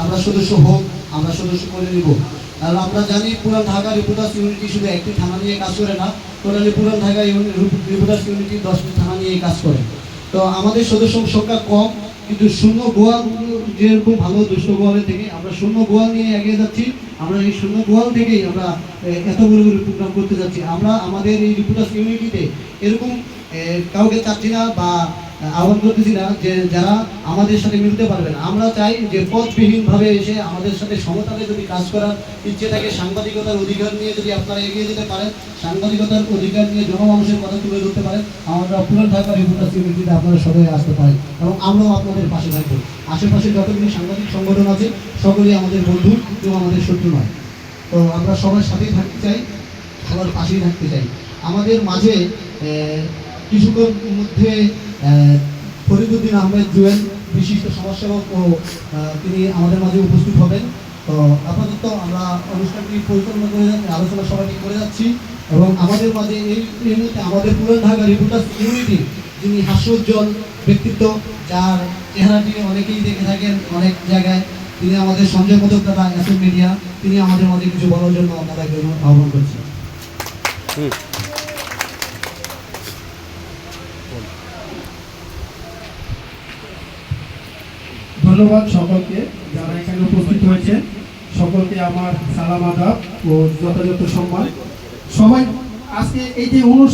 আমরা সদস্য হোক, আমরা সদস্য করে নিব। আর আমরা জানি পুরান ঢাকা রিপোর্টার্স ইউনিটি শুধু একটি থানা নিয়ে কাজ করে না, টোটালি পুরান ঢাকা রিপোর্টার্স ইউনিটি 10টি থানা নিয়ে কাজ করে। তো আমাদের সদস্য সংখ্যা কম, কিন্তু শূন্য গোয়াল যেরকম ভালো দুষ্ট গোয়ালের থেকে আমরা শূন্য গোয়াল নিয়ে এগিয়ে যাচ্ছি। আমরা এই শূন্য গোয়াল থেকেই আমরা এত বড় বড় প্রোগ্রাম করতে যাচ্ছি। আমরা আমাদের এই রিপোর্টার্স ইউনিটিতে এরকম কাউকে চাচ্ছি না বা আহ্বান করতেছি না যে যারা আমাদের সাথে মিলতে পারবে না। আমরা চাই যে পথবিহীনভাবে এসে আমাদের সাথে সমতালে যদি কাজ করার ইচ্ছে থাকে, সাংবাদিকতার অধিকার নিয়ে যদি আপনারা এগিয়ে যেতে পারেন, সাংবাদিকতার অধিকার নিয়ে জনমানুষের কথা তুলে ধরতে পারেন, আমরা পুরান ঢাকা রিপোর্টার্স ইউনিটিতে আপনারা সবাই আসতে পারেন এবং আমরাও আপনাদের পাশে থাকবো। আশেপাশে যতগুলি সাংবাদিক সংগঠন আছে সকলেই আমাদের বন্ধু, কেউ আমাদের শত্রু নয়। তো আমরা সবার সাথেই থাকতে চাই, সবার পাশেই থাকতে চাই। আমাদের মাঝে কিছুক্ষণ মধ্যে ফরিদুদ্দিন আহমেদ জুয়েল বিশিষ্ট সমাজসেবক ও তিনি আমাদের মাঝে উপস্থিত হবেন। তো আপাতত আমরা অনুষ্ঠানটি পরিচালনা করে যাচ্ছি, আলোচনা সভাটি করে যাচ্ছি এবং আমাদের মাঝে এই মুহূর্তে আমাদের পুরান ঢাকা রিপোর্টার্স ইউনিটি যিনি হাস্যোজ্জ্বল ব্যক্তিত্ব, যার চেহারাটি অনেকেই দেখে থাকেন অনেক জায়গায়, তিনি আমাদের সঞ্জয় পদক দাদা এসএম মিডিয়া, তিনি আমাদের মাঝে কিছু বলার জন্য আপনাদেরকে আহ্বান করছি। ধন্যবাদ সকলকে যারা এখানে উপস্থিত হয়েছে, সকলকে আমার সালাম আদাব ও যথাযথ সম্মান। সবাই আজকে এই যে অনুষ্ঠান